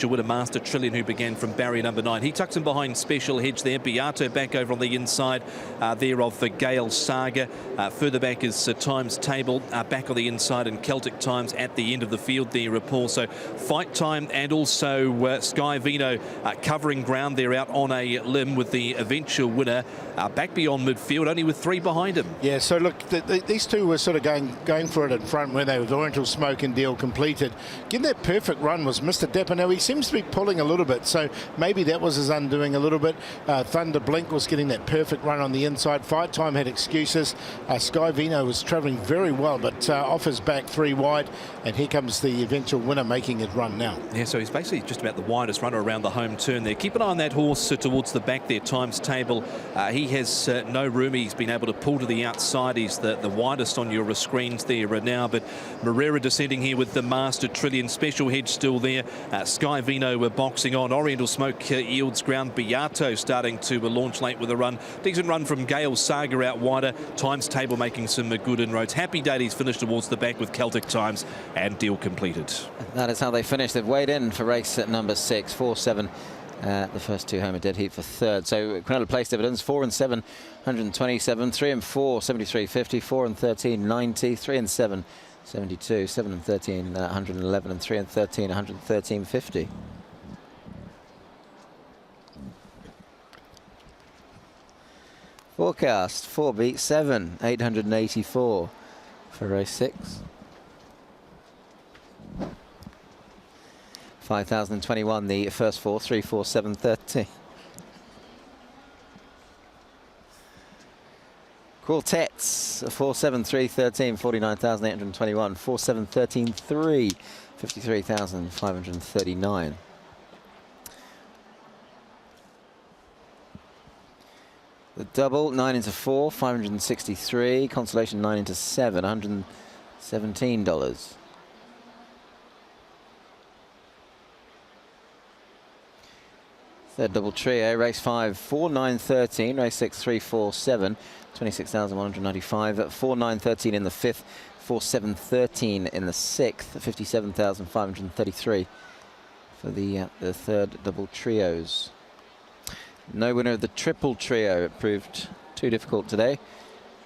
eventual winner, Master Trillion, who began from barrier number 9. He tucks in behind Special Hedge there. Beato back over on the inside there of the Gale Saga. Further back is Times Table back on the inside, and Celtic Times at the end of the field there, Paul. So Fight Time and also Sky Vino covering ground there out on a limb, with the eventual winner back beyond midfield, only with 3 behind him. Yeah, so look, these two were sort of going for it in front when they were the Oriental Smoke and Deal completed. Getting that perfect run was Mr. Dapper. Now he seems to be pulling a little bit, so maybe that was his undoing a little bit. Thunder Blink was getting that perfect run on the inside. Fight Time had excuses. Sky Vino was travelling very well, but off his back 3 wide, and here comes the eventual winner making his run now. Yeah, so he's basically just about the widest runner around the home turn there. Keep an eye on that horse towards the back there, Times Table. He has no room. He's been able to pull to the outside. He's the widest on your screens there now, but Morera descending here with the Master Trillion. Special Hedge still there. Sky Vino boxing on. Oriental Smoke yields ground. Beato starting to launch late with a run. Decent run from Gale Saga out wider. Times Table making some good inroads. Happy Days finished towards the back with Celtic Times and Deal completed. That is how they finished. They've weighed in for race at number 6, 4-7. The first 2 home, a dead heat for 3rd. So Quinella place dividends 4 and 7, 127, 3 and 4, 73.50, 4 and 13, 90, 3 and 7, 72, 7 and 13, 111, and 3 and 13, 113.50. Forecast 4 beat 7, 884 for race 6. 5,021 the first 4, 3, 4, 7, 30. Quartets 4, 7, 3, 13, 49,821. 4, 7, 13, 3, 53,539. The double 9 into 4, 563. Consolation 9 into 7, $117. Third double trio, race 5, 4, 9, 13, race 6, 3, 4, 7, 26,195, 4, 9, 13 in the 5th, 4, 7, 13 in the 6th, 57,533 for the third double trios. No winner of the triple trio. It proved too difficult today.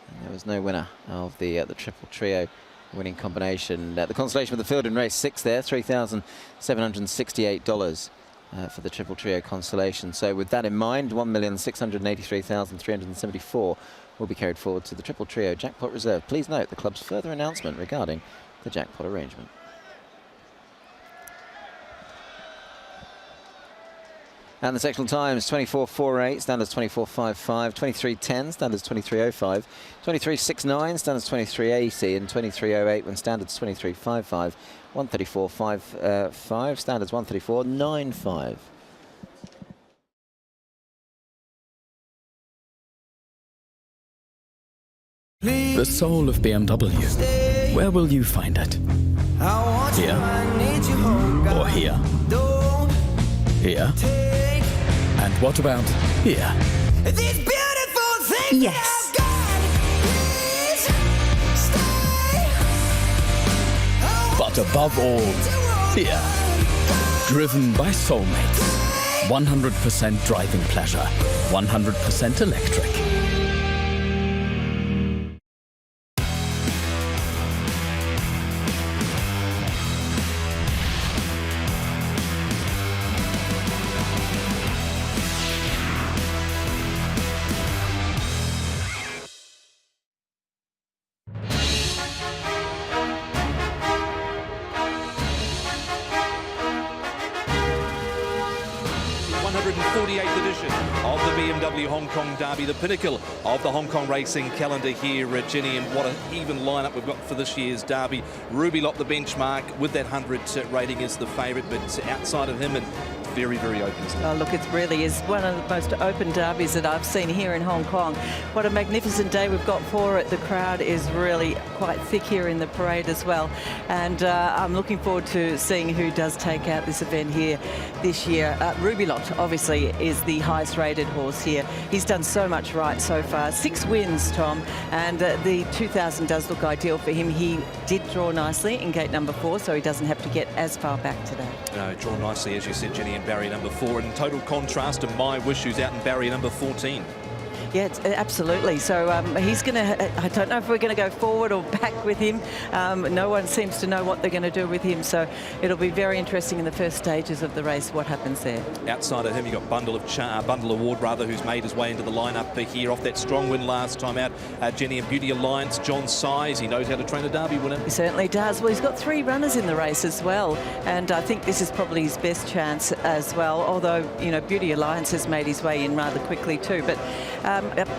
And there was no winner of the triple trio winning combination. The consolation for the field in race 6 there, $3,768. For the triple trio consolation. So with that in mind, 1,683,374 will be carried forward to the triple trio jackpot reserve. Please note the club's further announcement regarding the jackpot arrangement. And the sectional times, 24.48, standards 24.55, 23.10, standards 23.05, 23.69, standards 23.80, and 23.08 when standards 23.55, 134.55, standards 134.95. The soul of BMW. Where will you find it? Here? Or here? Here? And what about here? Yes. But above all, here. Driven by soulmates. 100% driving pleasure. 100% electric. Hong Kong Derby, the pinnacle of the Hong Kong racing calendar here, Jenny, and what an even lineup we've got for this year's Derby. Ruby Lock, the benchmark, with that 100 rating, is the favourite, but outside of him, and very, very open. Oh, look, it really is one of the most open derbies that I've seen here in Hong Kong. What a magnificent day we've got for it. The crowd is really quite thick here in the parade as well. And I'm looking forward to seeing who does take out this event here this year. Ruby Lot obviously is the highest rated horse here. He's done so much right so far. 6 wins, Tom, and the 2000 does look ideal for him. He did draw nicely in gate number 4, so he doesn't have to get as far back today. No, draw nicely, as you said, Jenny, in barrier number 4. In total contrast to My Wish, who's out in barrier number 14. Yeah, absolutely. So he's going to, I don't know if we're going to go forward or back with him. No one seems to know what they're going to do with him. So it'll be very interesting in the first stages of the race what happens there. Outside of him, you've got Bundle Award, who's made his way into the lineup here off that strong win last time out. Jenny and Beauty Alliance, John Size, he knows how to train a Derby winner. He certainly does. Well, he's got 3 runners in the race as well. And I think this is probably his best chance as well. Although, you know, Beauty Alliance has made his way in rather quickly too. But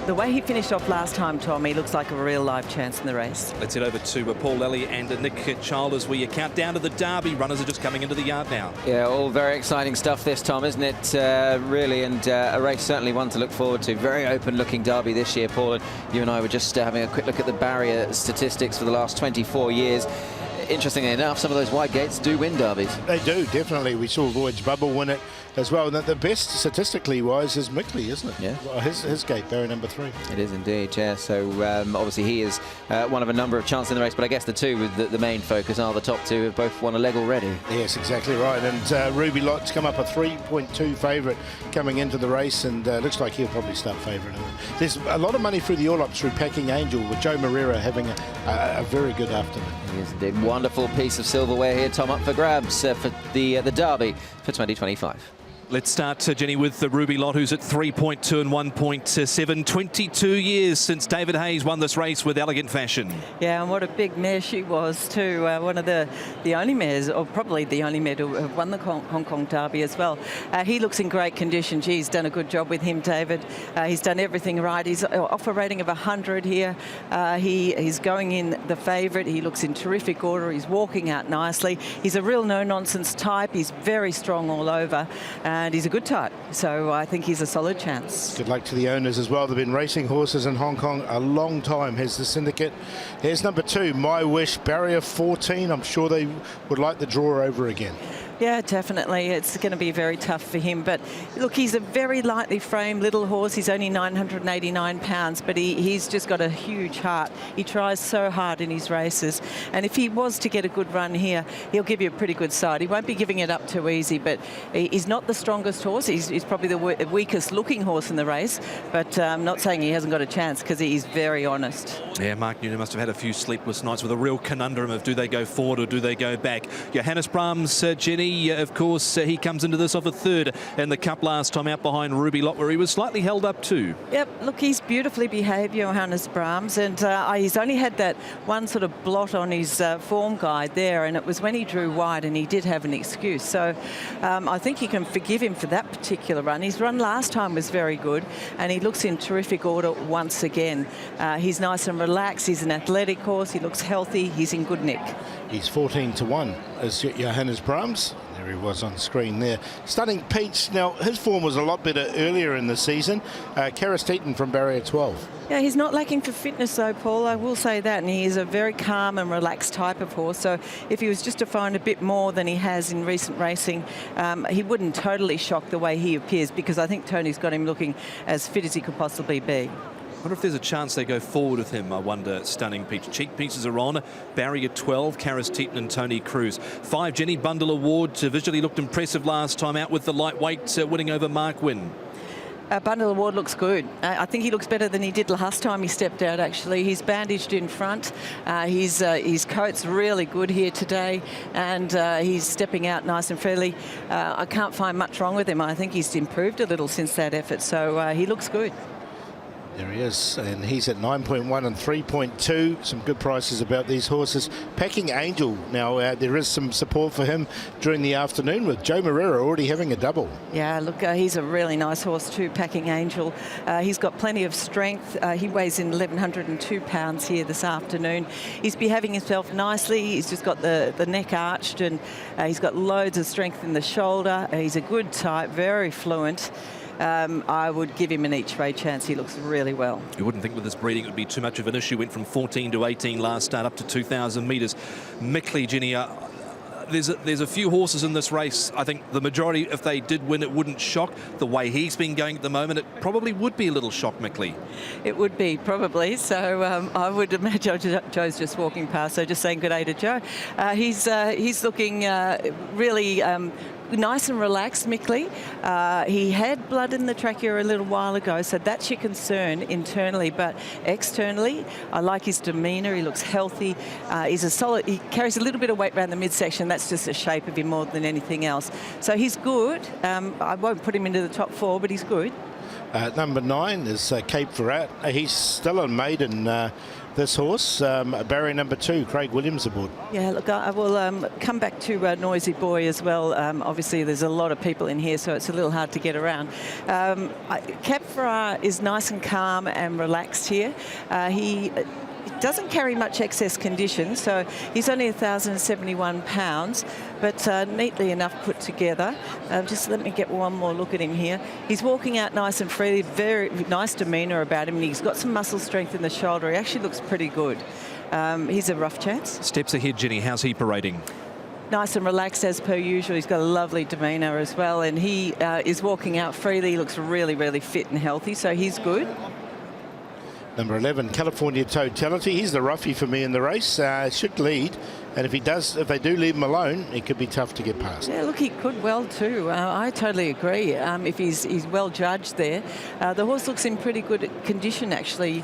the way he finished off last time, Tom, he looks like a real live chance in the race. Let's head over to Paul Lally and Nick Childers, where you count down to the Derby. Runners are just coming into the yard now. Yeah, all very exciting stuff this, Tom, isn't it? Really, and a race certainly one to look forward to. Very open-looking Derby this year, Paul. And you and I were just having a quick look at the barrier statistics for the last 24 years. Interestingly enough, some of those wide gates do win derbies. They do, definitely. We saw Voyage Bubble win it as well. And the best statistically wise is Mickley, isn't it? Yeah. Well, his gate, barrier number 3. It is indeed, yeah. So obviously he is one of a number of chances in the race, but I guess the two with the main focus are the top 2 have both won a leg already. Yes, exactly right. And Ruby Lott's come up a 3.2 favourite coming into the race, and looks like he'll probably start favourite. There's a lot of money through the all-ups through Packing Angel, with Joe Moreira having a very good afternoon. He is indeed. Wonderful piece of silverware here, Tom, up for grabs for the Derby for 2025. Let's start, Jenny, with the Ruby Lott, who's at 3.2 and 1.7. 22 years since David Hayes won this race with elegant fashion. Yeah, and what a big mare she was too. One of the only mares, or probably the only mare to have won the Hong Kong Derby as well. He looks in great condition. He's done a good job with him, David. He's done everything right. He's off a rating of 100 here. He's going in the favourite. He looks in terrific order. He's walking out nicely. He's a real no-nonsense type. He's very strong all over. And he's a good type, so I think he's a solid chance. Good luck to the owners as well. They've been racing horses in Hong Kong a long time, has the syndicate. Here's number 2, My Wish, barrier 14. I'm sure they would like the draw over again. Yeah, definitely. It's going to be very tough for him. But look, he's a very lightly framed little horse. He's only 989 pounds, but he's just got a huge heart. He tries so hard in his races. And if he was to get a good run here, he'll give you a pretty good side. He won't be giving it up too easy, but he's not the strongest horse. He's probably the weakest looking horse in the race. But I'm not saying he hasn't got a chance, because he's very honest. Yeah, Mark Newton must have had a few sleepless nights with a real conundrum of do they go forward or do they go back. Johannes Brahms, Jenny, of course, he comes into this off a 3rd in the Cup last time out behind Ruby Lott, where he was slightly held up too. Yep, look, he's beautifully behaved, Johannes Brahms, and he's only had that one sort of blot on his form guide there, and it was when he drew wide, and he did have an excuse. So I think you can forgive him for that particular run. His run last time was very good, and he looks in terrific order once again. He's nice and relaxed. He's an athletic horse. He looks healthy. He's in good nick. He's 14 to 1 as Johannes Brahms. There he was on screen there. Stunning Peach. Now, his form was a lot better earlier in the season. Karis Teton from barrier 12. Yeah, he's not lacking for fitness though, Paul, I will say that, and he is a very calm and relaxed type of horse, so if he was just to find a bit more than he has in recent racing, he wouldn't totally shock the way he appears, because I think Tony's got him looking as fit as he could possibly be. I wonder if there's a chance they go forward with him. I wonder. Stunning Peach. Cheek pieces are on. Barrier 12, Karis Teton and Tony Cruz. 5, Jenny Bundle Award. Visually looked impressive last time out with the lightweight winning over Mark Wynn. Bundle Award looks good. I think he looks better than he did last time he stepped out, actually. He's bandaged in front. His coat's really good here today, and he's stepping out nice and fairly. I can't find much wrong with him. I think he's improved a little since that effort, so he looks good. There he is, and he's at 9.1 and 3.2. Some good prices about these horses. Packing Angel, now there is some support for him during the afternoon, with Joe Moreira already having a double. Yeah, look, he's a really nice horse too, Packing Angel. He's got plenty of strength. He weighs in 1,102 pounds here this afternoon. He's behaving himself nicely. He's just got the neck arched, and he's got loads of strength in the shoulder. He's a good type, very fluent. I would give him an each way chance. He looks really well. You wouldn't think with this breeding it would be too much of an issue. Went from 14 to 18 last start, up to 2,000 metres. Mickley, Jenny, there's a few horses in this race. I think the majority, if they did win, it wouldn't shock. The way he's been going at the moment, it probably would be a little shock, Mickley. It would be, probably. So I would imagine Joe's just walking past, so just saying good day to Joe. He's looking really nice and relaxed, Mickley. He had blood in the trachea a little while ago, so that's your concern internally. But externally, I like his demeanour. He looks healthy. He's a solid. He carries a little bit of weight around the midsection. That's just the shape of him more than anything else. So he's good. I won't put him into the top 4, but he's good. Number 9 is Cape Ferrat. He's still a maiden. This horse, barrier number 2, Craig Williams aboard. Yeah, look, I will come back to Noisy Boy as well. Obviously, there's a lot of people in here, so it's a little hard to get around. Cap Ferrat is nice and calm and relaxed here. He doesn't carry much excess condition, so he's only 1,071 pounds, but neatly enough put together. Just let me get one more look at him here. He's walking out nice and freely, very nice demeanour about him, and he's got some muscle strength in the shoulder. He actually looks pretty good. He's a rough chance. Steps ahead, Jenny. How's he parading? Nice and relaxed as per usual. He's got a lovely demeanour as well, and he is walking out freely. He looks really, really fit and healthy, so he's good. Number 11, California Totality. He's the roughie for me in the race. Should lead, and if they do leave him alone, it could be tough to get past. Yeah, look, he could well too. I totally agree. If he's well judged there, the horse looks in pretty good condition actually.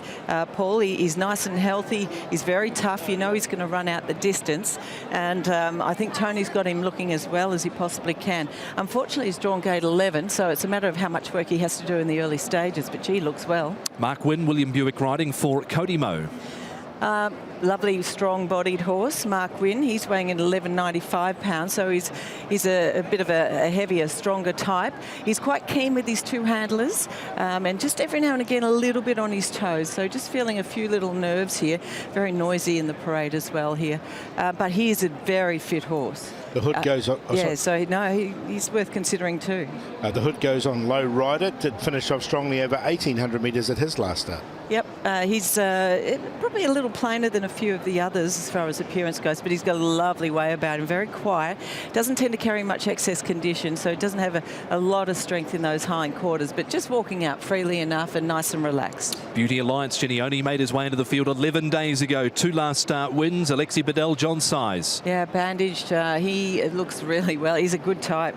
Paul, he's nice and healthy. He's very tough. You know he's going to run out the distance, and I think Tony's got him looking as well as he possibly can. Unfortunately, he's drawn gate 11, so it's a matter of how much work he has to do in the early stages. But gee, looks well. Mark Wynne, William Buick riding for Cody Mo. Lovely, strong-bodied horse, Mark Wynne. He's weighing in 1195 pounds, so he's a bit of a heavier, stronger type. He's quite keen with his two handlers, and just every now and again a little bit on his toes. So just feeling a few little nerves here. Very noisy in the parade as well here, but he is a very fit horse. The hood goes on. Yeah, so no, he's worth considering too. The hood goes on low rider. Did finish off strongly over 1,800 metres at his last start. Yep, he's probably a little plainer than a few of the others as far as appearance goes, but he's got a lovely way about him, very quiet. Doesn't tend to carry much excess condition, so it doesn't have a lot of strength in those hind quarters, but just walking out freely enough and nice and relaxed. Beauty Alliance, Jenny, only made his way into the field 11 days ago. 2 last start wins. Alexi Bedell, John Size. Yeah, bandaged. He looks really well. He's a good type,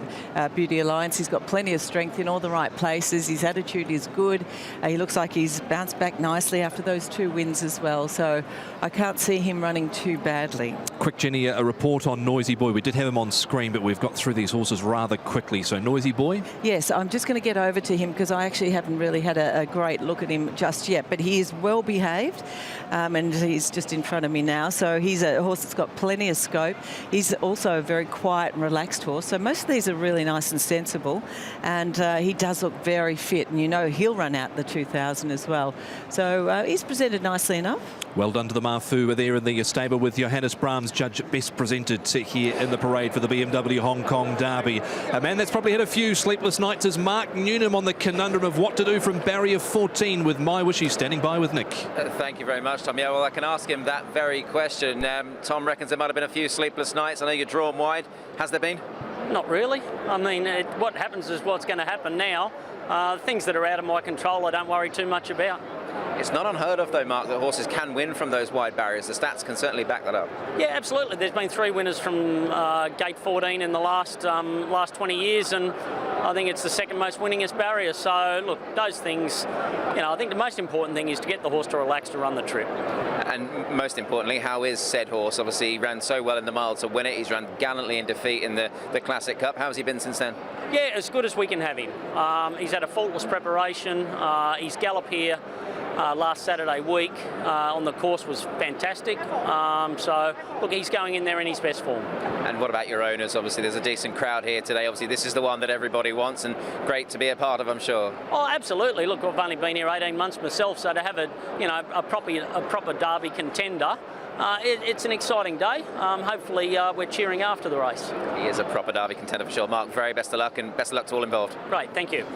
Beauty Alliance. He's got plenty of strength in all the right places. His attitude is good. He looks like he's bounced back nicely after those 2 wins as well, so I can't see him running too badly. Quick, Jenny, a report on Noisy Boy. We did have him on screen, but we've got through these horses rather quickly. So Noisy Boy? Yes, I'm just going to get over to him because I actually haven't really had a great look at him just yet, but he is well behaved, and he's just in front of me now. So he's a horse that's got plenty of scope. He's also a very quiet and relaxed horse, so most of these are really nice and sensible, and he does look very fit, and you know he'll run out the 2,000 as well. So he's presented nicely enough. Well done to the Mafu there in the stable with Johannes Brahms, judge best presented here in the parade for the BMW Hong Kong Derby. A man that's probably had a few sleepless nights is Mark Newnham on the conundrum of what to do from barrier 14 with My Wishy standing by with Nick. Thank you very much, Tom. Yeah, well, I can ask him that very question. Tom reckons there might have been a few sleepless nights. I know you're drawn wide. Has there been? Not really. I mean, what happens is what's going to happen now. Things that are out of my control I don't worry too much about. It's not unheard of, though, Mark, that horses can win from those wide barriers. The stats can certainly back that up. Yeah, absolutely. There's been 3 winners from gate 14 in the last 20 years, and I think it's the second most winningest barrier. So, look, those things, you know, I think the most important thing is to get the horse to relax to run the trip. And most importantly, how is said horse? Obviously, he ran so well in the mile to win it. He's run gallantly in defeat in the Classic Cup. How has he been since then? Yeah, as good as we can have him. He's had a faultless preparation. His gallop here last Saturday week on the course was fantastic. So, look, he's going in there in his best form. And what about your owners? Obviously, there's a decent crowd here today. Obviously, this is the one that everybody wants, and great to be a part of, I'm sure. Oh, absolutely. Look, I've only been here 18 months myself, so to have a proper Derby contender, it's an exciting day. Hopefully, we're cheering after the race. He is a proper Derby contender for sure. Mark, very best of luck, and best of luck to all involved. Great, thank you.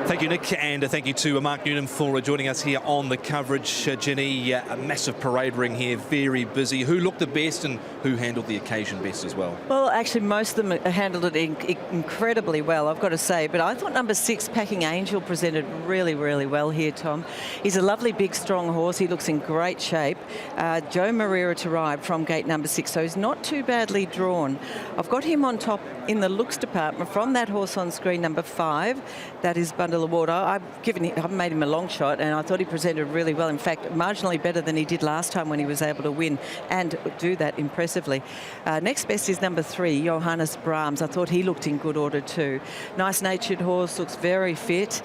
Thank you, Nick, and thank you to Mark Noonan for joining us here on the coverage. Jenny, a massive parade ring here, very busy. Who looked the best and who handled the occasion best as well? Well, actually, most of them handled it incredibly well, I've got to say. But I thought number 6, Packing Angel, presented really, really well here, Tom. He's a lovely, big, strong horse. He looks in great shape. Joe Moreira to ride from gate number 6, so he's not too badly drawn. I've got him on top in the looks department from that horse on screen, number 5. That is Bundle of Water. I've made him a long shot, and I thought he presented really well. In fact, marginally better than he did last time when he was able to win and do that impressively. Next best is number 3, Johannes Brahms. I thought he looked in good order too. Nice-natured horse, looks very fit.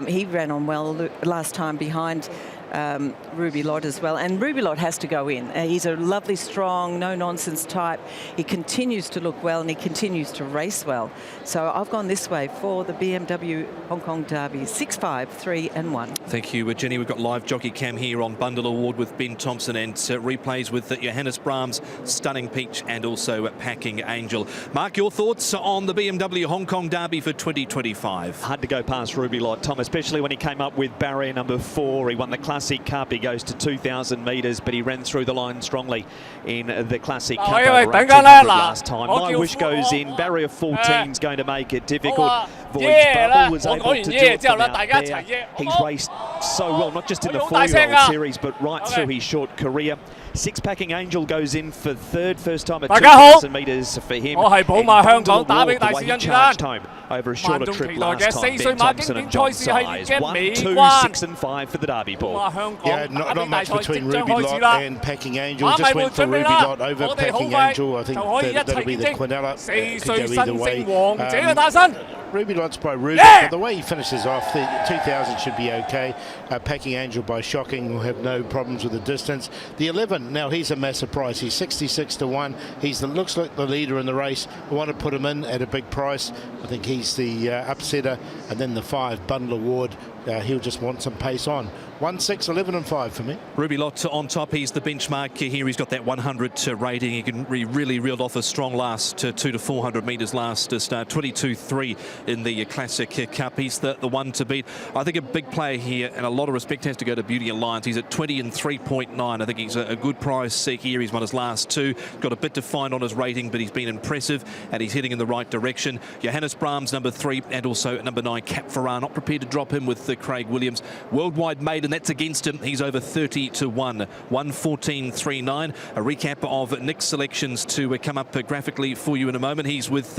He ran on well last time behind Ruby Lot as well, and Ruby Lot has to go in. He's a lovely, strong, no-nonsense type. He continues to look well and he continues to race well. So I've gone this way for the BMW Hong Kong Derby, 6, 5, 3 and 1. Thank you, Jenny. We've got live jockey cam here on Bundle Award with Ben Thompson and replays with Johannes Brahms, Stunning Peach and also Packing Angel. Mark, your thoughts on the BMW Hong Kong Derby for 2025? Hard to go past Ruby Lot, Tom, especially when he came up with barrier number 4. He won the Classic Cup. He goes to 2,000 metres, but he ran through the line strongly in the Classic Cup over 800 last time. My wish goes in. Barrier 14 is going to make it difficult. Voyage Bubble was able to do it from out there. He's raced so well, not just in the 4-year-old series, but right through his short career. 6 Packing Angel goes in for third, first time at 2,000 metres for him. 我係寶馬香港打吡大賽印象。 over a shorter trip last time. 4歲馬經典賽事系列嘅 1, 2, 6 and 5 for the Derby ball. Yeah, not much between Ruby Lot and Packing Angel. Just went for Ruby Lot over Packing Angel. I think that'll be the Quinella. 4歲新勝王者嘅誕生。 Ruby Lot's by Ruby, but the way he finishes off, the 2,000 should be okay. Packing Angel by Shocking will have no problems with the distance. The 11, now he's a massive price. He's 66 to 1. Looks like the leader in the race. I want to put him in at a big price. I think he's the upsetter. And then the 5, Bundle Award. He'll just want some pace on. 1, 6, 11 and 5 for me. Ruby Lot on top. He's the benchmark here. He's got that 100 rating. He can really reeled off a strong last 2 to 400 metres last start. 22.3 in the Classic Cup. He's the one to beat. I think a big player here, and a lot of respect has to go to Beauty Alliance. He's at 20 and 3.9. I think he's a good price here. He's won his last 2. Got a bit to find on his rating, but he's been impressive and he's heading in the right direction. Johannes Brahms, number 3, and also number 9, Cap Ferran. Not prepared to drop him with Craig Williams. Worldwide Maiden, that's against him. He's over 30 to 1. 114.39. A recap of Nick's selections to come up graphically for you in a moment. He's with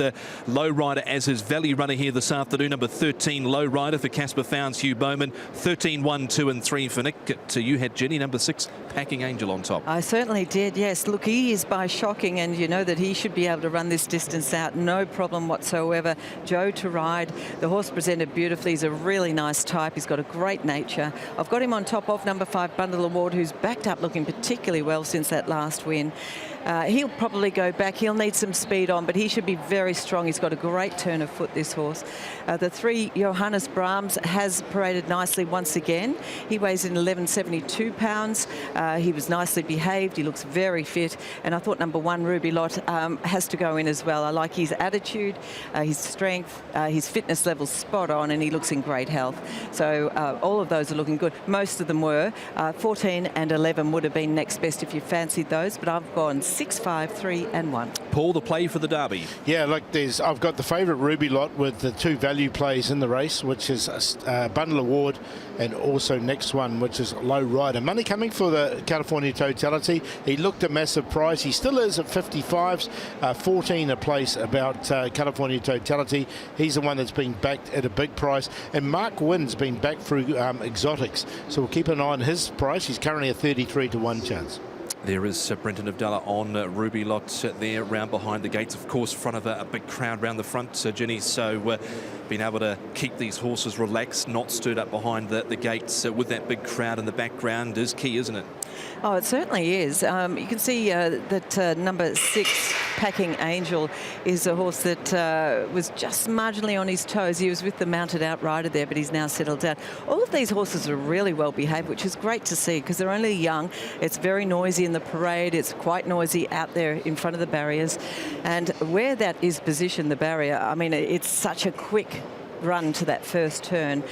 Lowrider as his Valley runner here this afternoon. Number 13, Lowrider for Casper Founds, Hugh Bowman. 13, 1, 2 and 3 for Nick. You had Jenny, number 6, Packing Angel on top. I certainly did, yes. Look, he is by Shocking, and you know that he should be able to run this distance out, no problem whatsoever. Joe to ride. The horse presented beautifully. He's a really nice type. He's got a great nature. I've got him on top of number 5, Bundle Award, who's backed up looking particularly well since that last win. He'll probably go back. He'll need some speed on, but he should be very strong. He's got a great turn of foot, this horse. The 3, Johannes Brahms, has paraded nicely once again. He weighs in 1172 pounds. He was nicely behaved. He looks very fit. And I thought number 1, Ruby Lot, has to go in as well. I like his attitude, his strength, his fitness level spot on, and he looks in great health. So all of those are looking good. Most of them were. 14 and 11 would have been next best if you fancied those, but I've gone 6, 5, 3 and 1. Paul, the play for the Derby. Yeah, look, I've got the favourite Ruby Lot with the 2 value plays in the race, which is Bundle Award and also next one, which is Low Rider. Money coming for the California Totality. He looked a massive price. He still is at 55s. 14 a place about California Totality. He's the one that's been backed at a big price. And Mark Wynn's been backed through Exotics. So we'll keep an eye on his price. He's currently a 33 to 1 chance. There is Brenton Abdallah on Ruby Lot there, round behind the gates, of course, front of a big crowd round the front, Jenny. So being able to keep these horses relaxed, not stood up behind the gates with that big crowd in the background is key, isn't it? Oh, it certainly is. You can see that number 6, Packing Angel, is a horse that was just marginally on his toes. He was with the mounted outrider there, but he's now settled down. All of these horses are really well behaved, which is great to see because they're only young. It's very noisy in the parade. It's quite noisy out there in front of the barriers. And where that is positioned, the barrier, I mean, it's such a quick run to that first turn.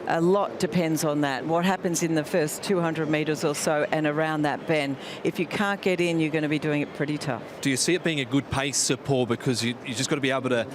A lot depends on that. What happens in the first 200 metres or so and around that bend. If you can't get in, you're going to be doing it pretty tough. Do you see it being a good pace, Paul? Because you just got to be able to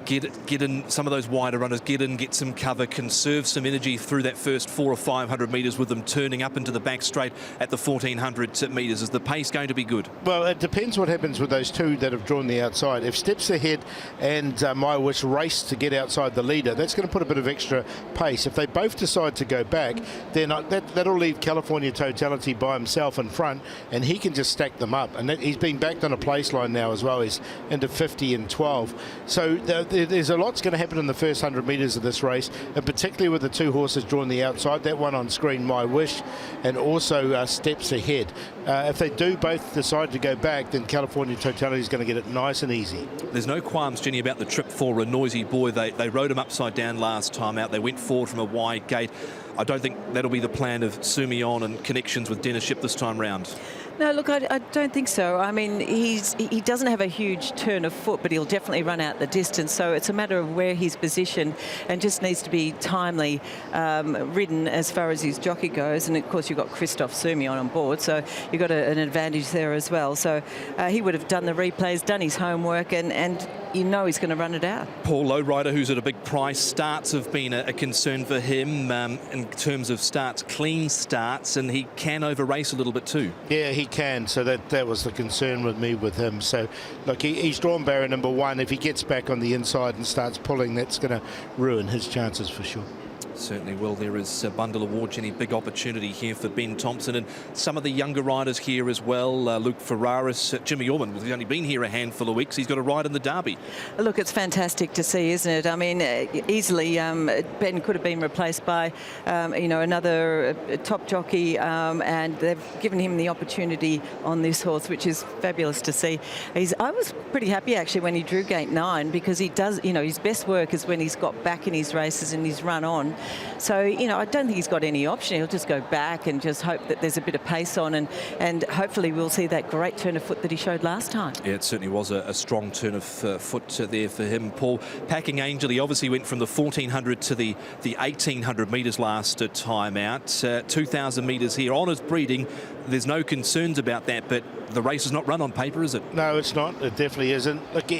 get in some of those wider runners, get in, get some cover, conserve some energy through that first 400 or 500 metres with them turning up into the back straight at the 1400 metres. Is the pace going to be good? Well, it depends what happens with those two that have drawn the outside. If Steps Ahead and My Wish race to get outside the leader, that's going to put a bit of extra pace. If they both decide to go back, then that'll leave California Totality by himself in front, and he can just stack them up. And he's been backed on a place line now as well. He's into 50 and 12. So there's a lot's going to happen in the first 100 metres of this race, and particularly with the two horses drawn the outside, that one on screen, My Wish, and also Steps Ahead. If they do both decide to go back, then California Totality is going to get it nice and easy. There's no qualms, Jenny, about the trip for a Noisy Boy. They rode him upside down last time out. They went forward from a wide gate. I don't think that'll be the plan of Sumion and connections with Dennis Ship this time round. No, look, I don't think so. I mean, he doesn't have a huge turn of foot, but he'll definitely run out the distance. So it's a matter of where he's positioned and just needs to be timely ridden as far as his jockey goes. And, of course, you've got Christophe Sumion on board, so you've got an advantage there as well. So he would have done the replays, done his homework, and you know he's going to run it out. Paul Lowrider, who's at a big price, starts have been a concern for him in terms of starts, clean starts, and he can over-race a little bit too. Yeah, he can, so that was the concern with me with him. So look, he's drawn barrier number one. If he gets back on the inside and starts pulling, that's going to ruin his chances for sure. Certainly will. There is a bundle award, Jenny. Big opportunity here for Ben Thompson and some of the younger riders here as well. Luke Ferraris, Jimmy Orman, well, he's only been here a handful of weeks. He's got a ride in the Derby. Look, it's fantastic to see, isn't it? I mean, easily Ben could have been replaced by, another top jockey, and they've given him the opportunity on this horse, which is fabulous to see. I was pretty happy actually when he drew gate 9, because he does, his best work is when he's got back in his races and he's run on. So, I don't think he's got any option. He'll just go back and just hope that there's a bit of pace on, and hopefully we'll see that great turn of foot that he showed last time. Yeah, it certainly was a strong turn of foot there for him. Paul, Packing Angel, he obviously went from the 1400 to the 1800 metres last time out. 2,000 metres here. Honours breeding, there's no concerns about that, but the race is not run on paper, is it? No, it's not. It definitely isn't. Look,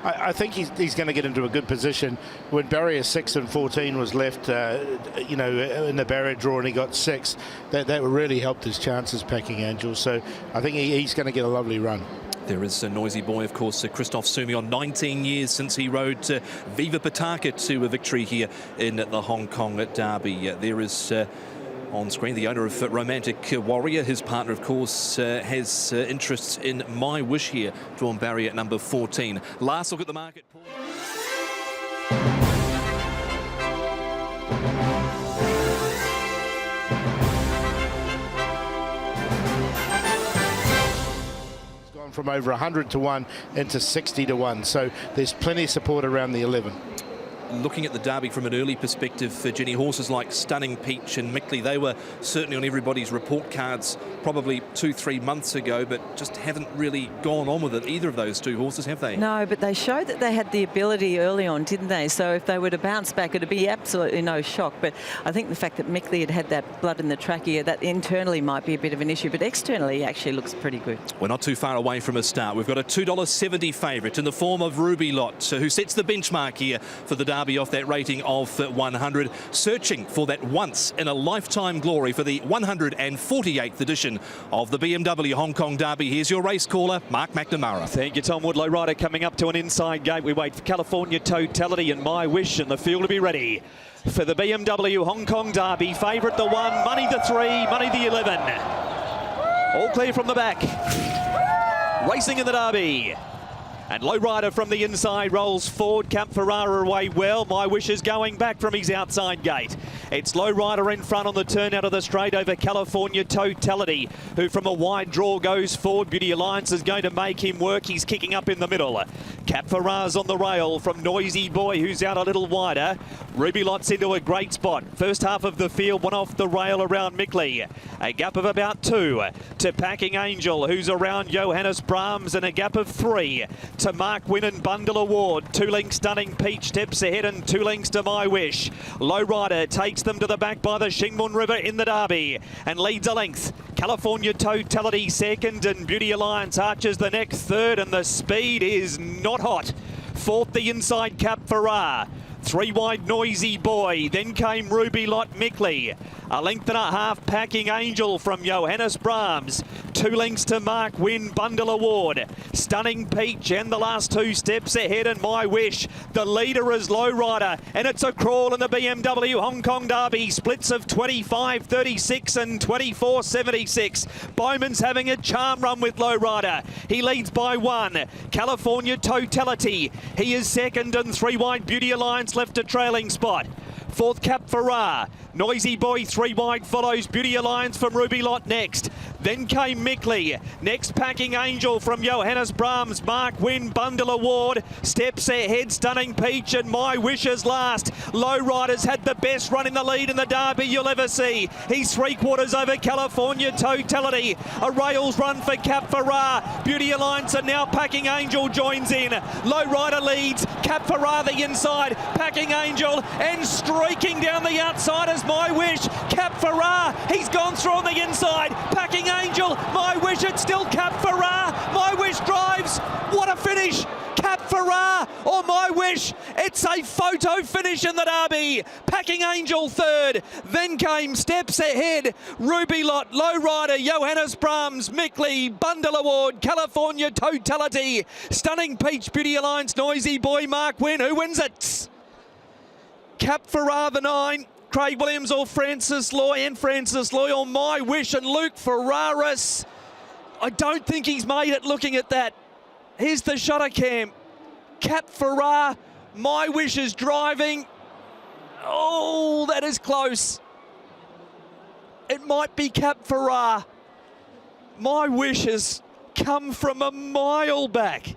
I think he's going to get into a good position. When barrier 6 and 14 was left, in the barrier draw, and he got 6, that really helped his chances, Packing Angel. So I think he's going to get a lovely run. There is a Noisy Boy, of course, Christophe Sumion, 19 years since he rode Viva Pataka to a victory here in the Hong Kong Derby. There is on screen the owner of Romantic Warrior. His partner, of course, has interests in My Wish here, drawn barrier number 14. Last look at the market, Paul. From over 100 to 1 into 60 to 1, so there's plenty of support around the 11. Looking at the Derby from an early perspective, for Jenny, horses like Stunning Peach and Mickley, they were certainly on everybody's report cards probably 2-3 months ago, but just haven't really gone on with it, either of those two horses, have they? No, but they showed that they had the ability early on, didn't they? So if they were to bounce back, it'd be absolutely no shock. But I think the fact that Mickley had that blood in the trachea, that internally might be a bit of an issue, but externally he actually looks pretty good. We're not too far away from a start. We've got a $2.70 favourite in the form of Ruby Lot, who sets the benchmark here for the Derby off that rating of 100, searching for that once-in-a-lifetime glory for the 148th edition of the BMW Hong Kong Derby. Here's your race caller, Mark McNamara. Thank you, Tom Woodlow. Rider coming up to an inside gate. We wait for California Totality and My Wish, and the field to be ready for the BMW Hong Kong Derby. Favourite the 1, money the 3, money the 11. All clear from the back. Racing in the Derby. And Lowrider from the inside rolls forward. Camp Ferrara away well. My Wish is going back from his outside gate. It's Lowrider in front on the turn out of the straight over California Totality, who from a wide draw goes forward. Beauty Alliance is going to make him work. He's kicking up in the middle. Cap Ferrara's on the rail from Noisy Boy, who's out a little wider. Ruby Lot's into a great spot. First half of the field, one off the rail around Mickley. A gap of about 2 to Packing Angel, who's around Johannes Brahms, and a gap of 3 to Mark Wynn and Bundle Award. 2 lengths Stunning Peach steps ahead and 2 lengths to My Wish. Lowrider takes them to the back by the Shingmun River in the Derby and leads a length. California Totality second and Beauty Alliance arches the next third, and the speed is not hot. Fourth, the inside Cap Ferrar. 3 wide Noisy Boy, then came Ruby Lot Mickley. A length and a half Packing Angel from Johannes Brahms. 2 lengths to Mark Wynn, Bundle Award. Stunning Peach and the last 2 steps ahead and My Wish. The leader is Lowrider, and it's a crawl in the BMW Hong Kong Derby. Splits of 25.36 and 24.76. Bowman's having a charm run with Lowrider. He leads by 1. California Totality. He is second and 3 wide Beauty Alliance left a trailing spot. Fourth, Cap Ferrar. Noisy Boy 3 wide follows Beauty Alliance from Ruby Lot next. Then came Mickley. Next, Packing Angel from Johannes Brahms. Mark Wynn, Bundle Award. Steps ahead, Stunning Peach and My Wish is last. Lowrider's had the best run in the lead in the Derby you'll ever see. He's 3/4 over California Totality. A rails run for Cap Ferrar. Beauty Alliance and now Packing Angel joins in. Lowrider leads. Cap Ferrar the inside. Packing Angel and streaking down the outside is My Wish. Cap Ferrar, he's gone through on the inside. Packing Angel, My Wish, it's still Cap Ferrar. My Wish drives. What a finish. Cap Ferrar or My Wish. It's a photo finish in the Derby. Packing Angel third. Then came steps ahead. Ruby Lot, Lowrider, Johannes Brahms, Mickley, Bundle Award, California Totality. Stunning Peach, Beauty Alliance, Noisy Boy, Mark Wynn. Who wins it? Cap Ferrar the 9. Craig Williams or Francis Loy, and Francis Loy or My Wish and Luke Ferraris. I don't think he's made it looking at that. Here's the shutter cam. Cap Ferrar, My Wish is driving. Oh, that is close. It might be Cap Ferrar. My Wish has come from a mile back.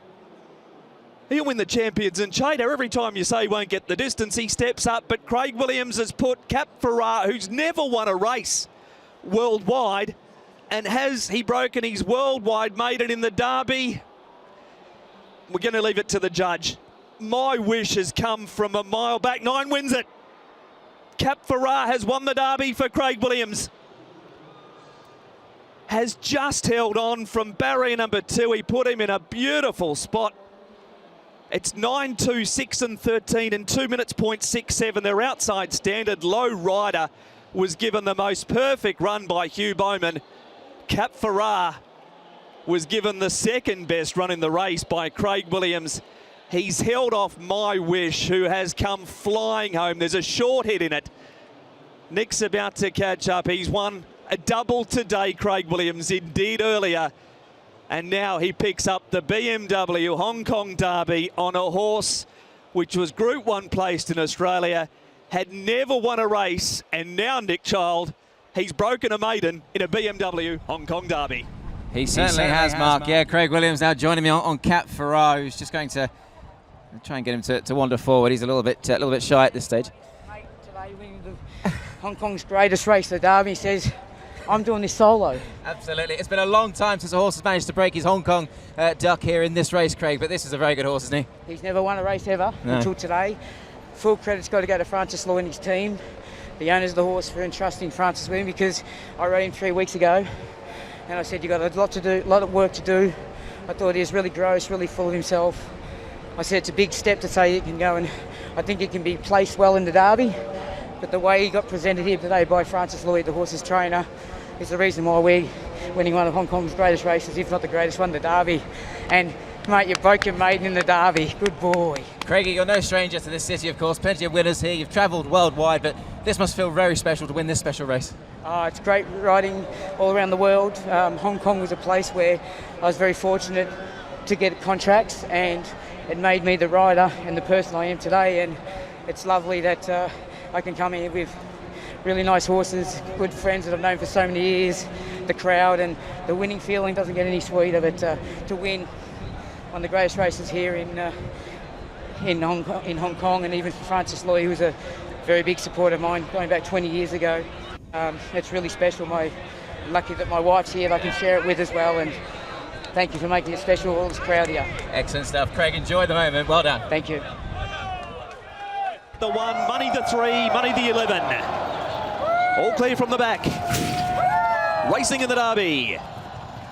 He'll win the Champions in Chater. Every time you say he won't get the distance, he steps up. But Craig Williams has put Cap Ferrar, who's never won a race worldwide, and has he broken his worldwide, made it in the Derby? We're going to leave it to the judge. My Wish has come from a mile back. 9 wins it. Cap Ferrar has won the Derby for Craig Williams. Has just held on from barrier number 2. He put him in a beautiful spot. It's 9, 2, 6 and 13 in 2 minutes, 0.67. Their outside standard. Lowrider was given the most perfect run by Hugh Bowman. Cap Ferrar was given the second best run in the race by Craig Williams. He's held off My Wish, who has come flying home. There's a short hit in it. Nick's about to catch up. He's won a double today, Craig Williams. He did earlier. And now he picks up the BMW Hong Kong Derby on a horse which was Group 1 placed in Australia, had never won a race, and now Nick Child, he's broken a maiden in a BMW Hong Kong Derby. He certainly has, Mark. Yeah, Craig Williams now joining me on Cap Ferrar, who's just going to try and get him to wander forward. He's a little bit shy at this stage. Mate, today winning the Hong Kong's greatest race, the Derby, says, I'm doing this solo. Absolutely. It's been a long time since a horse has managed to break his Hong Kong duck here in this race, Craig, but this is a very good horse, isn't he? He's never won a race ever until today. Full credit's got to go to Francis Loy and his team, the owners of the horse, for entrusting Francis with him, because I rode him 3 weeks ago and I said, you've got a lot of work to do. I thought he was really gross, really full of himself. I said it's a big step to say he can go, and I think he can be placed well in the Derby, but the way he got presented here today by Francis Loy, the horse's trainer, is the reason why we're winning one of Hong Kong's greatest races, if not the greatest one, the Derby. And mate, you broke your maiden in the Derby. Good boy. Craigie, you're no stranger to this city, of course. Plenty of winners here. You've travelled worldwide, but this must feel very special to win this special race. It's great riding all around the world. Hong Kong was a place where I was very fortunate to get contracts, and it made me the rider and the person I am today. And it's lovely that I can come here with really nice horses, good friends that I've known for so many years, the crowd, and the winning feeling doesn't get any sweeter. But to win one of the greatest races here in Hong Kong, and even for Francis Loy, who was a very big supporter of mine going back 20 years ago, it's really special. I'm lucky that my wife's here, that I can share it with as well. And thank you for making it special. All is proud of you. Excellent stuff. Craig, enjoy the moment. Well done. Thank you. The 1, money the 3, money the 11. All clear from the back. Racing in the Derby.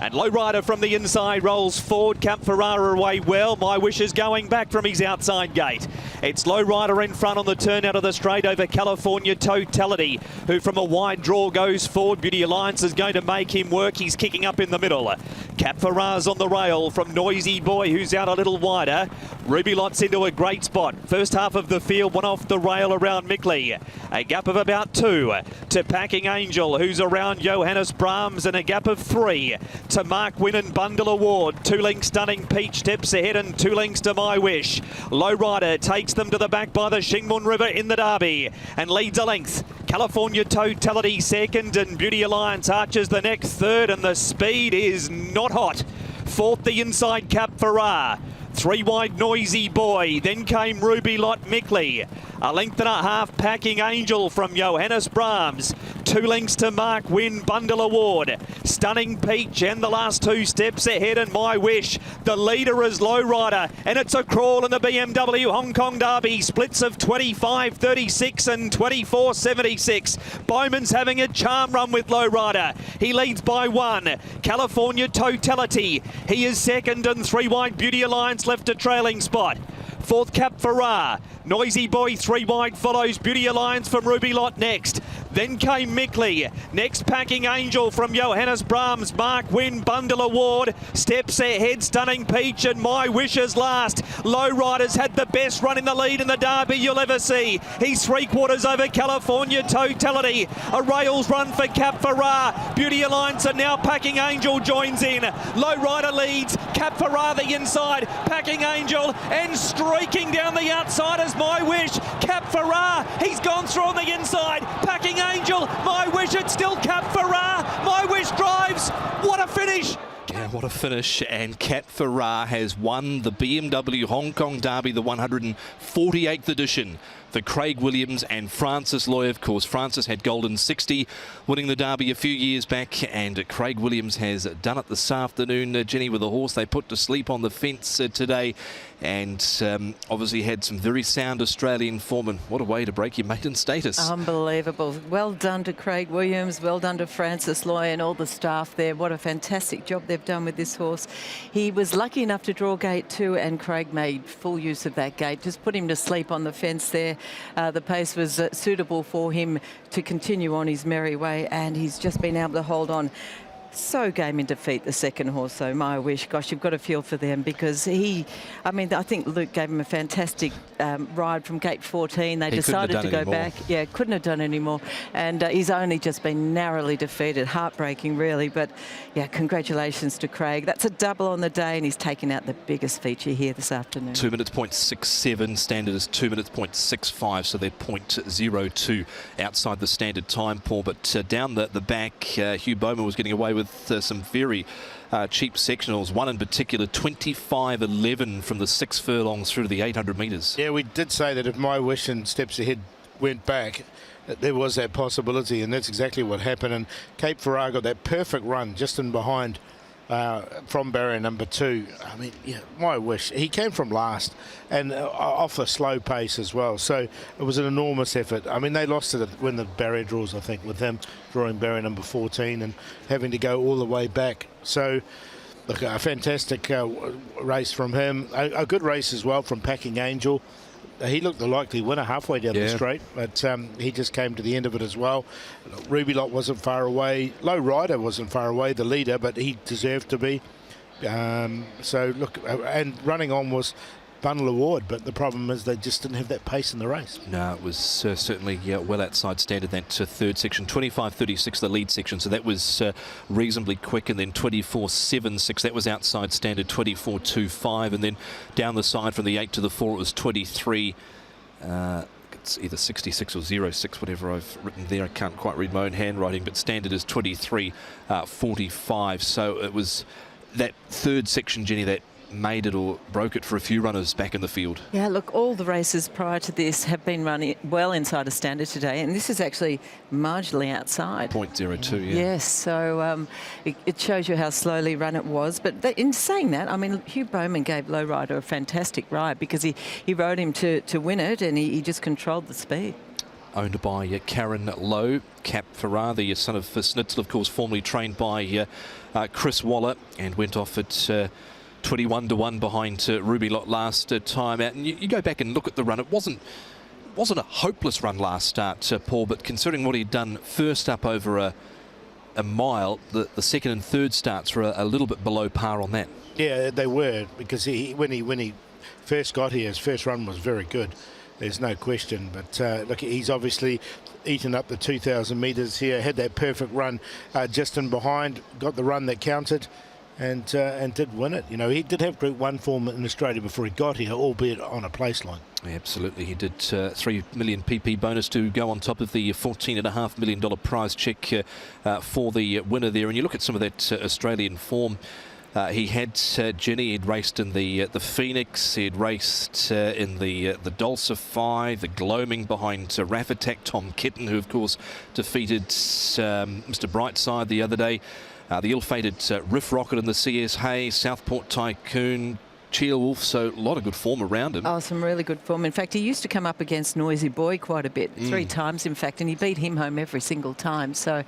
And Lowrider from the inside rolls forward. Cap Ferrara away well. My Wish is going back from his outside gate. It's Lowrider in front on the turn out of the straight over California Totality, who from a wide draw goes forward. Beauty Alliance is going to make him work. He's kicking up in the middle. Cap Ferrara's on the rail from Noisy Boy, who's out a little wider. Ruby Lot's into a great spot. First half of the field, one off the rail around Mickley. A gap of about 2 to Packing Angel, who's around Johannes Brahms, and a gap of 3 to Mark Wynn and Bundle Award. 2 lengths Stunning Peach steps ahead, and 2 lengths to My Wish. Lowrider takes them to the back by the Shingmun River in the Derby and leads a length. California Totality second, and Beauty Alliance arches the next third, and the speed is not hot. Fourth, the inside Cap Ferrara. 3 wide Noisy Boy, then came Ruby Lot Mickley. A length and a half Packing Angel from Johannes Brahms. 2 lengths to Mark Wynn, Bundle Award. Stunning Peach and the last 2 steps ahead, and My Wish. The leader is Lowrider, and it's a crawl in the BMW Hong Kong Derby. Splits of 25.36 and 24.76. Bowman's having a charm run with Lowrider. He leads by 1. California Totality. He is second, and 3 wide Beauty Alliance left a trailing spot. Fourth, Cap Ferrara. Noisy Boy 3 wide follows. Beauty Alliance from Ruby Lot next. Then came Mickley. Next, Packing Angel from Johannes Brahms. Mark Wynn, Bundle Award. Steps ahead, Stunning Peach, and My Wish is last. Lowrider's had the best run in the lead in the Derby you'll ever see. He's 3/4 over California Totality. A rails run for Cap Ferrara. Beauty Alliance, and now Packing Angel joins in. Lowrider leads. Cap Ferrara the inside. Packing Angel, and streaking down the outside is My Wish. Cap Ferrara, he's gone through on the inside. Packing Angel, My Wish, it's still Cap Ferrara. My Wish drives. What a finish. Yeah, what a finish. And Cap Ferrara has won the BMW Hong Kong Derby, the 148th edition. For Craig Williams and Francis Loy, of course. Francis had Golden 60, winning the Derby a few years back, and Craig Williams has done it this afternoon, Jenny, with a horse they put to sleep on the fence today, and obviously had some very sound Australian form, and what a way to break your maiden status. Unbelievable. Well done to Craig Williams, well done to Francis Loy and all the staff there. What a fantastic job they've done with this horse. He was lucky enough to draw gate 2, and Craig made full use of that gate. Just put him to sleep on the fence there. The pace was suitable for him to continue on his merry way, and he's just been able to hold on. So game in defeat, the second horse, so My Wish. Gosh, you've got to feel for them, because I think Luke gave him a fantastic ride from gate 14. They decided to go back. Yeah, couldn't have done any more. And he's only just been narrowly defeated. Heartbreaking, really. But, yeah, congratulations to Craig. That's a double on the day, and he's taken out the biggest feature here this afternoon. 2 minutes, 0.67. Standard is 2 minutes, 0.65, so they're 0.02 outside the standard time, Paul. But down the back, Hugh Bowman was getting away with some very cheap sectionals. One in particular, 25.11 from the 6 furlongs through to the 800 metres. Yeah, we did say that if My Wish and Steps Ahead went back, there was that possibility, and that's exactly what happened. And Cape Ferrara got that perfect run just in behind from barrier number 2. I mean, yeah, My Wish. He came from last and off a slow pace as well. So it was an enormous effort. I mean, they lost it when the barrier draws, I think, with him drawing barrier number 14 and having to go all the way back. So, look, a fantastic race from him. A good race as well from Packing Angel. He looked the likely winner halfway down the straight, but he just came to the end of it as well. Ruby Lot wasn't far away. Lowrider wasn't far away, the leader, but he deserved to be. So, look, and running on was Bundle Award, but the problem is they just didn't have that pace in the race. No, it was certainly well outside standard, that third section. 25.36 the lead section, so that was reasonably quick, and then 24.76, that was outside standard. 24.25, and then down the side from the 8 to the 4 it was 23. It's either 66 or 06, whatever I've written there. I can't quite read my own handwriting, but standard is 23.45. So it was that third section, Jenny, that made it or broke it for a few runners back in the field. Yeah, look, all the races prior to this have been running well inside a standard today, and this is actually marginally outside. 0.02, yeah. Yes, so it shows you how slowly run it was. But in saying that, I mean, Hugh Bowman gave Lowrider a fantastic ride because he rode him to win it, and he just controlled the speed. Owned by Karen Lowe, Cap Farrar, the son of Snitzel, of course, formerly trained by Chris Waller, and went off at 21-1 behind Ruby Lot last time out. And you go back and look at the run. It wasn't a hopeless run last start, Paul, but considering what he'd done first up over a mile, the second and third starts were a little bit below par on that. Yeah, they were, because when he first got here, his first run was very good. There's no question. But look, he's obviously eaten up the 2,000 metres here, had that perfect run just in behind, got the run that counted. And did win it. You know, he did have Group 1 form in Australia before he got here, albeit on a place line. Yeah, absolutely. He did $3 million PP bonus to go on top of the $14.5 million prize check for the winner there. And you look at some of that Australian form. He had Jenny. He'd raced in the Phoenix. He'd raced in the Dulcify, the Gloaming behind Raffatak, Tom Kitten, who of course defeated Mr. Brightside the other day. The ill-fated Riff Rocket in the CS Hay, Southport Tycoon, Cheel Wolf, so a lot of good form around him. Oh, some really good form. In fact, he used to come up against Noisy Boy quite a bit, 3 times in fact, and he beat him home every single time. So,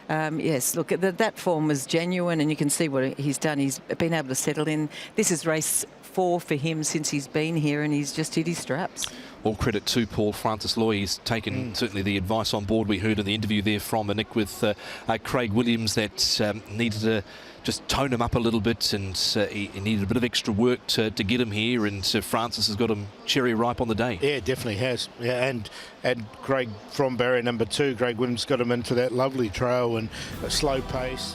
yes, look, that form was genuine, and you can see what he's done. He's been able to settle in. This is race 4 for him since he's been here, and he's just hit his straps. All credit to Paul Francis Loy. He's taken certainly the advice on board. We heard in the interview there from Nick with Craig Williams that needed to just tone him up a little bit, and he needed a bit of extra work to get him here, and Francis has got him cherry ripe on the day. Yeah, definitely has. Yeah, and Craig from barrier number 2, Craig Williams got him into that lovely trail and a slow pace.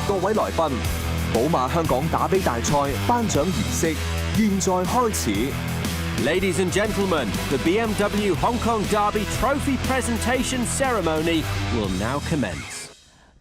各位來賓，寶馬香港打吡大賽頒獎儀式現在開始。Ladies and gentlemen, the BMW Hong Kong Derby Trophy presentation ceremony will now commence.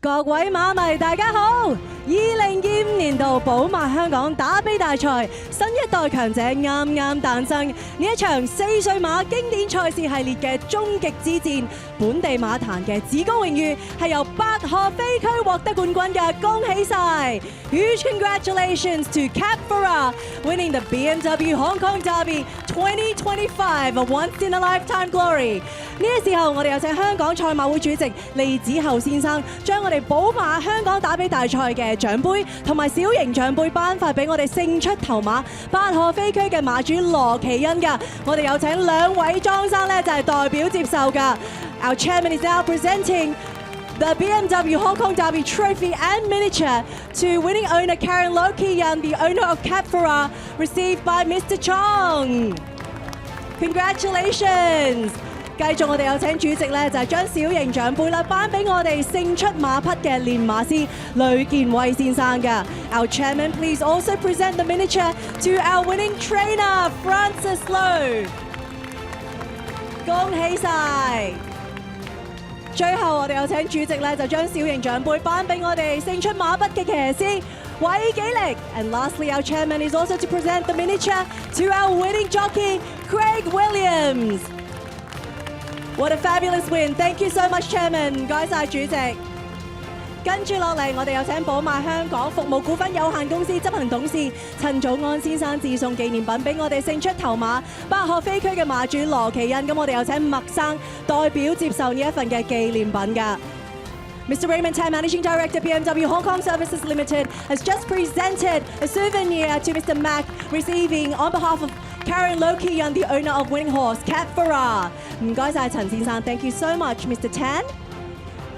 各位馬迷大家好！2025年度寶馬香港打吡大賽新一代強者啱啱誕生，呢一場4歲馬經典賽事系列嘅終極之戰，本地馬壇嘅至高榮譽係由8河飛區獲得冠軍嘅，恭喜晒 ！Huge congratulations to Cap Farrar winning the BMW Hong Kong Derby 2025 a once-in-a-lifetime glory。呢個時候，我哋有請香港賽馬會主席利子厚先生將我哋寶馬香港打吡大賽嘅獎杯同埋小型獎杯頒發俾我哋勝出頭馬8河飛區嘅馬主羅奇恩㗎。我哋有請2位莊生咧就係代表接受㗎。Our chairman is now presenting the BMW Hong Kong Derby Trophy and Miniature to winning owner Karen Loki and the owner of Cap Farrar, received by Mr. Chong. Congratulations. 繼續我哋有請主席咧，就係將小型獎杯啦，頒俾我哋勝出馬匹嘅練馬師呂健威先生㗎。Our chairman, please also present the miniature to our winning trainer, Francis Low。恭喜晒！最後我哋有請主席咧，就將小型獎杯頒俾我哋勝出馬匹嘅騎師韋紀力。And lastly, our chairman is also to present the miniature to our winning jockey, Craig Williams。What a fabulous win! Thank you so much, Chairman. 唔該晒主席。跟住落嚟，我哋有請寶馬香港服務股份有限公司執行董事陳祖安先生致送紀念品俾我哋勝出頭馬百鶴飛駒嘅馬主羅奇恩。咁我哋有請麥生代表接受呢一份嘅紀念品㗎。Mr. Raymond Tan, Managing Director, BMW Hong Kong Services Limited, has just presented a souvenir to Mr. Mac, receiving on behalf of Karen Loki-Yun, the owner of winning horse, Cat Farah。唔該晒陳先生 ，Thank you so much, Mr. Tan。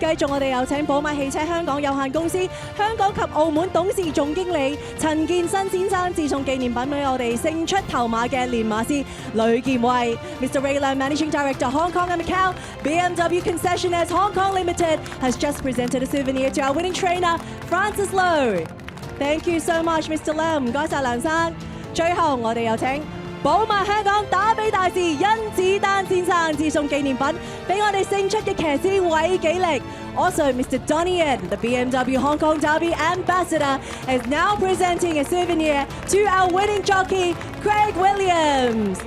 繼續我哋有請寶馬汽車香港有限公司香港及澳門董事總經理陳建新先生致送紀念品俾我哋勝出頭馬嘅練馬師呂健威。Mr. Ray Lam, Managing Director, Hong Kong and Macau, BMW Concessionaires Hong Kong Limited, has just presented a souvenir to our winning trainer, Francis Low。Thank you so much, Mr. Lam。唔該晒梁生。最後我哋有請寶馬香港打比大使甄子丹先生致送紀念品俾我哋勝出嘅騎師韋紀力。Also, Mr. Donnie Yen, the BMW Hong Kong Derby Ambassador, is now presenting a souvenir to our winning jockey, Craig Williams.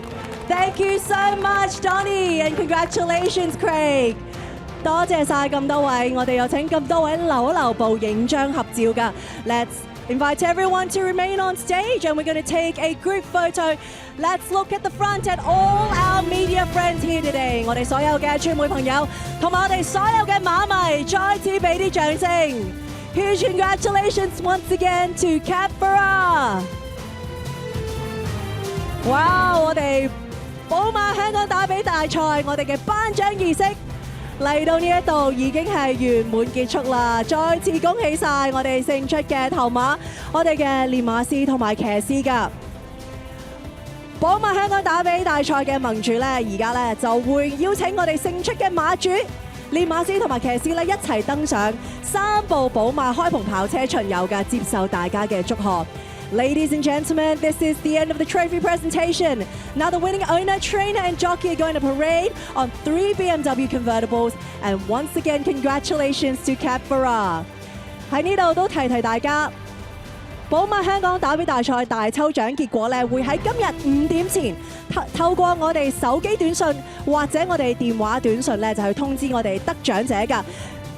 Thank you so much, Donnie, and congratulations, Craig. 多謝晒咁多位，我哋有請咁多位留一留步影張合照㗎。Let's invite everyone to remain on stage, and we're going to take a group photo. Let's look at the front at all our media friends here today. 我哋所有嘅傳媒朋友同埋我哋所有嘅馬迷，再次俾啲掌聲。Huge congratulations once again to Cat Farah。哇！我哋寶馬香港打比大賽，我哋嘅頒獎儀式嚟到呢一度已經係圓滿結束啦！再次恭喜晒我哋勝出嘅頭馬，我哋嘅練馬師同埋騎師㗎。寶馬香港打比大賽嘅盟主呢，而家呢就會邀請我哋勝出嘅馬主、練馬師同埋騎師呢一齊登上3部寶馬開篷跑車巡遊嘅，接受大家嘅祝賀。Ladies and gentlemen, this is the end of the trophy presentation. Now the winning owner, trainer and jockey are going to parade on 3 BMW convertibles. And once again, congratulations to Cat Farah. 喺呢度都提大家，寶馬香港打比大賽大抽獎結果咧，會喺今日5點前透過我哋手機短訊或者我哋電話短訊咧，就去通知我哋得獎者㗎。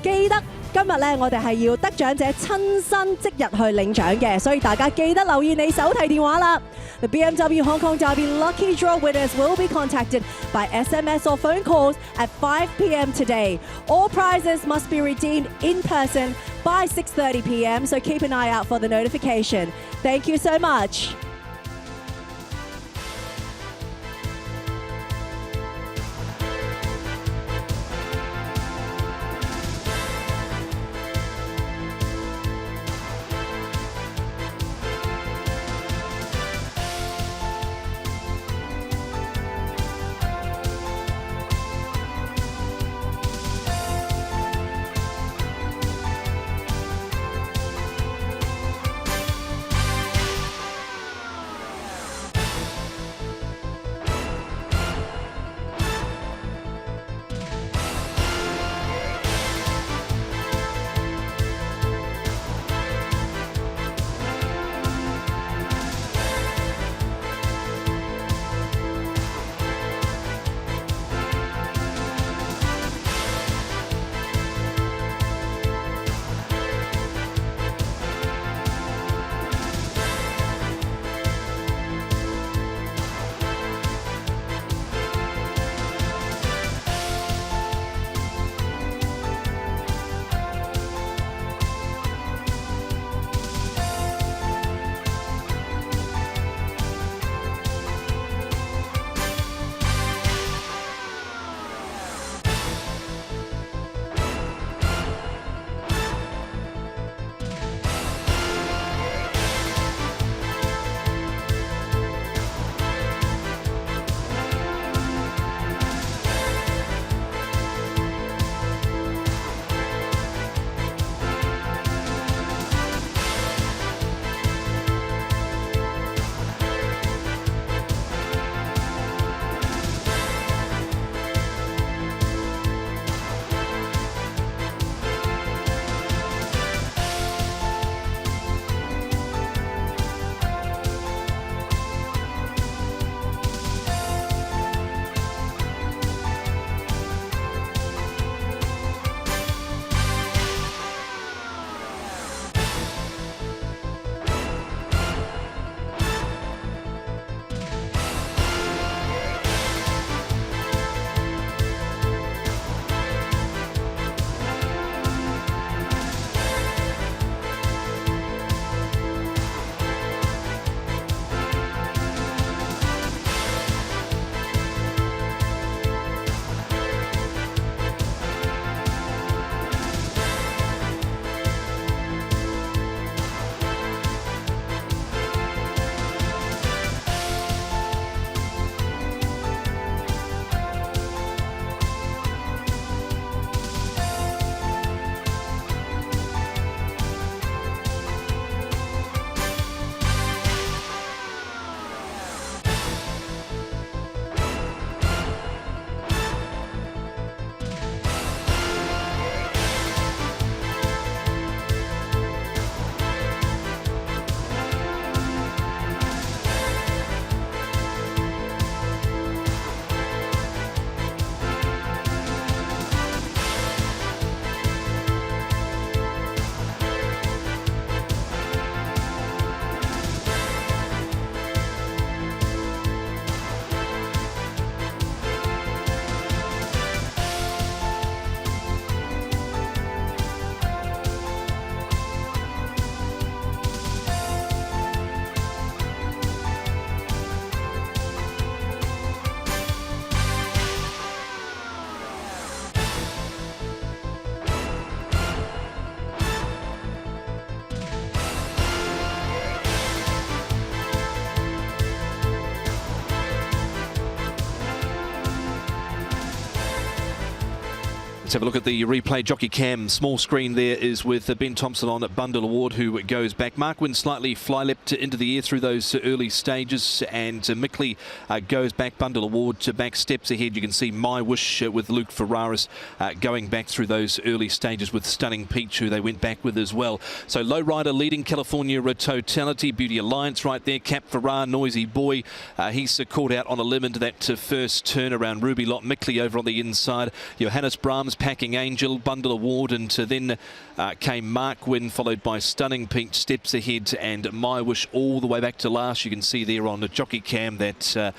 記得今日咧，我哋係要得獎者親身即日去領獎嘅，所以大家記得留意你手提電話啦。The BMW Hong Kong Derby lucky draw winners will be contacted by SMS or phone calls at 5 p.m. today. All prizes must be redeemed in person by 6:30 p.m. So keep an eye out for the notification. Thank you so much. Let's have a look at the replay. Jockey Cam, small screen there is with Ben Thompson on at Bundle Award, who goes back. Mark Wynn slightly fly-leapt into the air through those early stages, and Mickley goes back. Bundle Award back, steps ahead. You can see My Wish with Luke Ferraris going back through those early stages with Stunning Peach, who they went back with as well. So Lowrider leading, California Totality, Beauty Alliance right there, Cap Ferrar, Noisy Boy. He's caught out on a limb into that first turn around Ruby Lot. Mickley over on the inside. Johannes Brahms, Packing Angel, Bundle Award, and then came Mark Wynn, followed by Stunning Peach, steps ahead, and My Wish all the way back to last. You can see there on the Jockey Cam that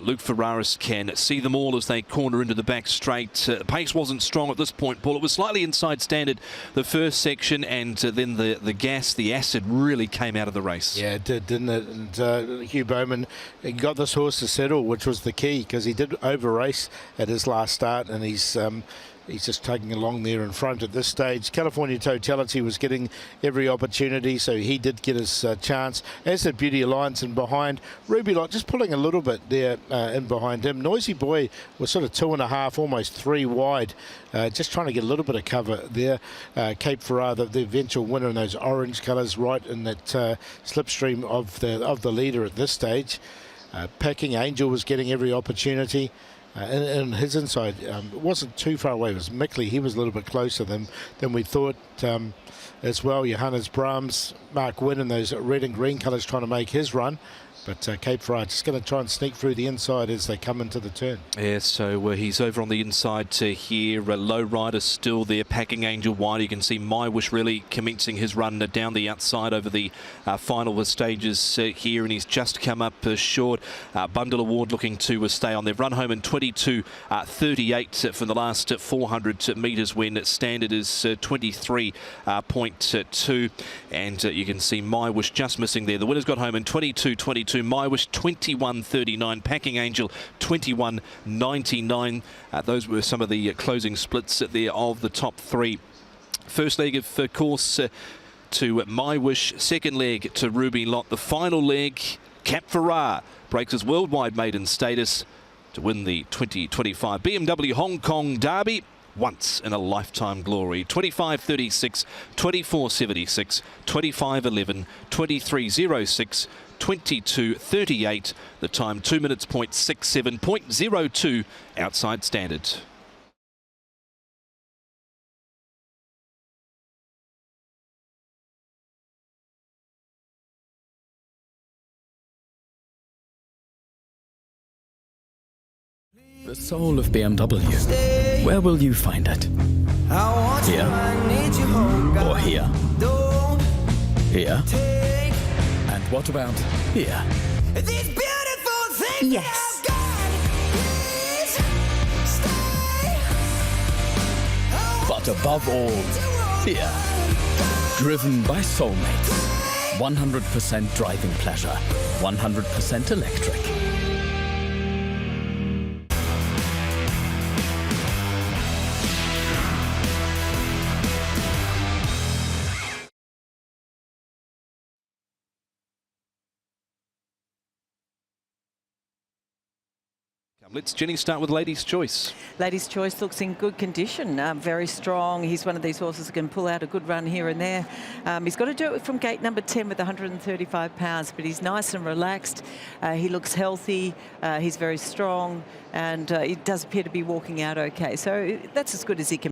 Luke Ferraris can see them all as they corner into the back straight. The pace wasn't strong at this point, Paul. It was slightly inside standard the first section, and then the gas, the acid really came out of the race. Yeah, it did, didn't it? And Hugh Bowman got this horse to settle, which was the key, because he did over-race at his last start, and he's just taking along there in front at this stage. California Totality was getting every opportunity, so he did get his chance, as did Beauty Alliance. And behind, Ruby Lot just pulling a little bit there in behind him. Noisy Boy was sort of 2.5, almost 3 wide, just trying to get a little bit of cover there. Cape Ferrar, the eventual winner in those orange colours, right in that slipstream of the leader at this stage. Packing Angel was getting every opportunity. And his inside wasn't too far away. It was Mickley. He was a little bit closer than we thought as well. Johannes Brahms, Mark Wynn in those red and green colours trying to make his run. But Cape Ferrar just going to try and sneak through the inside as they come into the turn. Yeah, so he's over on the inside here. Lowrider still there. Packing Angel wide. You can see My Wish really commencing his run down the outside over the final stages here, and he's just come up short. Bundle Award looking to stay on. They've run home in 22.38 for the last 400 metres, when standard is 23.2. And you can see My Wish just missing there. The winner's got home in 22.22. My Wish 21.39, Packing Angel 21.99. Those were some of the closing splits there of the top 3. First leg of course to My Wish, second leg to Ruby Lot, the final leg Cap Ferrar breaks his worldwide maiden status to win the 2025 BMW Hong Kong Derby. Once in a lifetime glory. 25.36, 24.76, 25.11, 23.06, 22.38. The time 2 minutes, 0.67.02 outside standard. The soul of BMW. Where will you find it? Here? Or here? Here? And what about here? Yes. But above all, here. Driven by soulmates. 100% driving pleasure. 100% electric. Let's, Jenny, start with Ladies' Choice. Ladies' Choice looks in good condition, very strong. He's one of these horses who can pull out a good run here and there. He's got to do it from gate number 10 with 135 pounds, but he's nice and relaxed. He looks healthy. He's very strong, and he does appear to be walking out okay. So that's as good as he can.